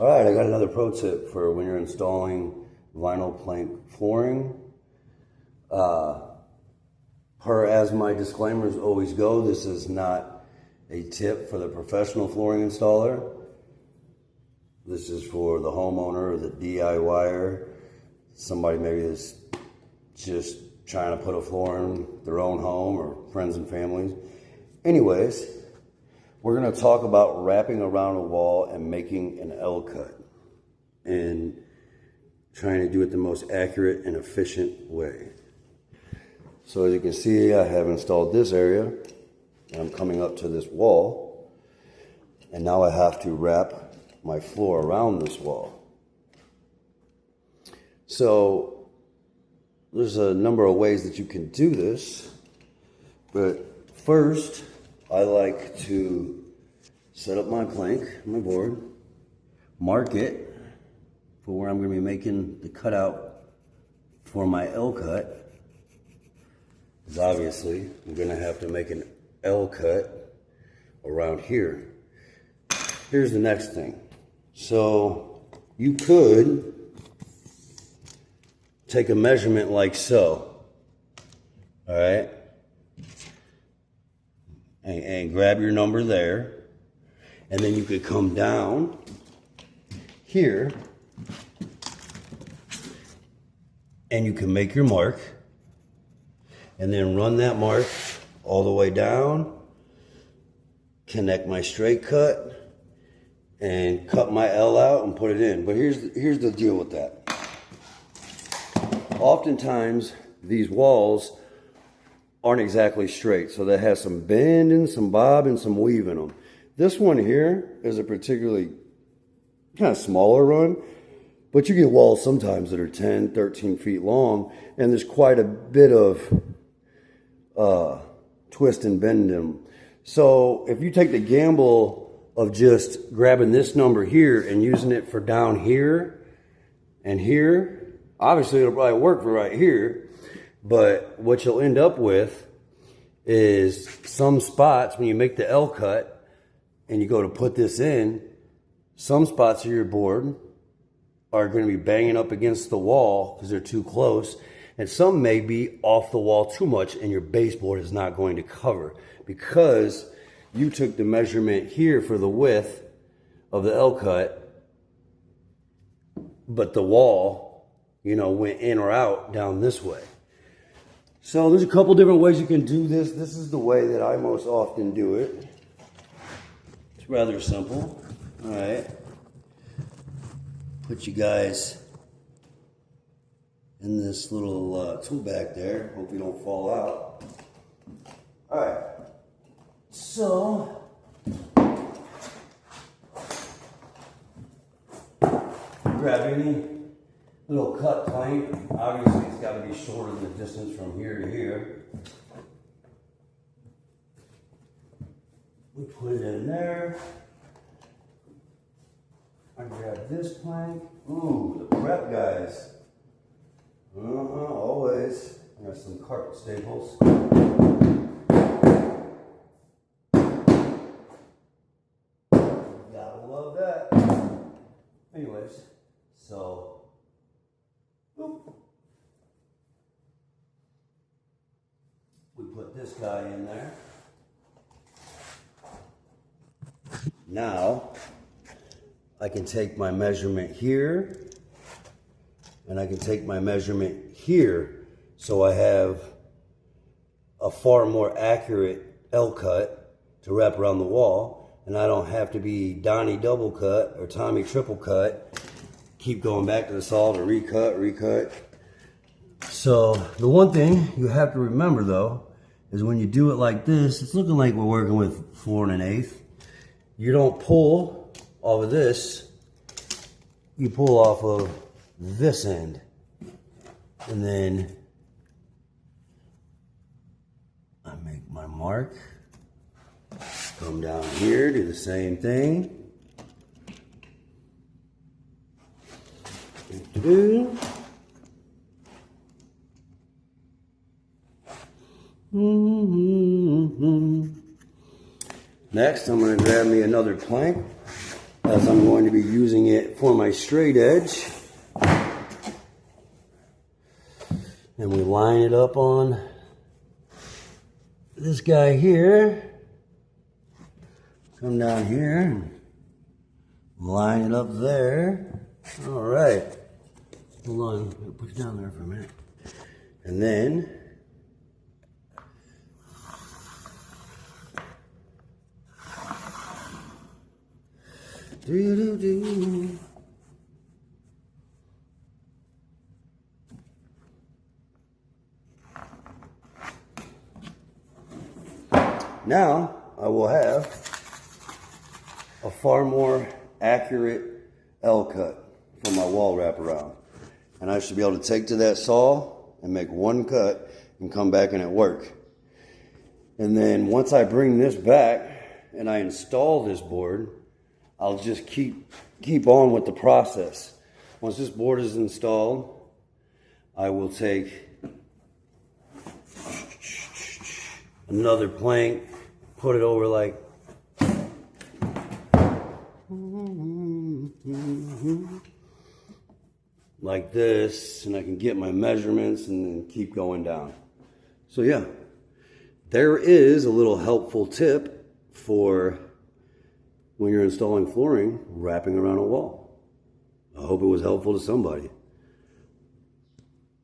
All right, I got another pro tip for when you're installing vinyl plank flooring. Per as my disclaimers always go, this is not a tip for the professional flooring installer. This is for the homeowner or the DIYer. Somebody maybe is just trying to put a floor in their own home or friends and families. Anyways, we're going to talk about wrapping around a wall and making an L cut and trying to do it the most accurate and efficient way. So as you can see, I have installed this area and I'm coming up to this wall, and now I have to wrap my floor around this wall. So there's a number of ways that you can do this, but first I like to set up my plank, my board, mark it for where I'm going to be making the cutout for my L cut. Because obviously I'm going to have to make an L cut around here. Here's the next thing. So you could take a measurement like so, all right, and grab your number there, and then you could come down here and you can make your mark and then run that mark all the way down, connect my straight cut, and cut my L out and put it in. But here's the deal with that. Oftentimes, these walls aren't exactly straight, so that has some bend and some bob and some weave in them. This one here is a particularly kind of smaller run, but you get walls sometimes that are 10, 13 feet long, and there's quite a bit of twist and bend in them. So if you take the gamble of just grabbing this number here and using it for down here and here, obviously it'll probably work for right here, but what you'll end up with is some spots when you make the L cut and you go to put this in, some spots of your board are going to be banging up against the wall because they're too close, and some may be off the wall too much and your baseboard is not going to cover because you took the measurement here for the width of the L cut, but the wall, you know, went in or out down this way. So there's a couple different ways you can do this. This is the way that I most often do it. It's rather simple. All right. Put you guys in this little tool back there. Hope you don't fall out. All right. So grab any little cut plank. Obviously, it's got to be shorter than the distance from here to here. We put it in there. I grab this plank. Ooh, the prep guys. Always. I got some carpet staples. Gotta love that. Anyways, so boop. We put this guy in there. Now I can take my measurement here and I can take my measurement here, so I have a far more accurate L cut to wrap around the wall, and I don't have to be Donnie double cut or Tommy triple cut, keep going back to the saw to recut. So the one thing you have to remember though is when you do it like this, it's looking like we're working with 4 1/8. You don't pull off of this, you pull off of this end, and then I make my mark, come down here, do the same thing. Next, I'm going to grab me another plank. As because I'm going to be using it for my straight edge. And we line it up on this guy here. Come down here and line it up there. All right. Hold on, I'll put it down there for a minute. And then now I will have a far more accurate L cut for my wall wraparound. And I should be able to take to that saw and make one cut and come back and it work. And then once I bring this back and I install this board, I'll just keep on with the process. Once this board is installed, I will take another plank, put it over like this, and I can get my measurements and then keep going down. So yeah, there is a little helpful tip for when you're installing flooring, wrapping around a wall. I hope it was helpful to somebody.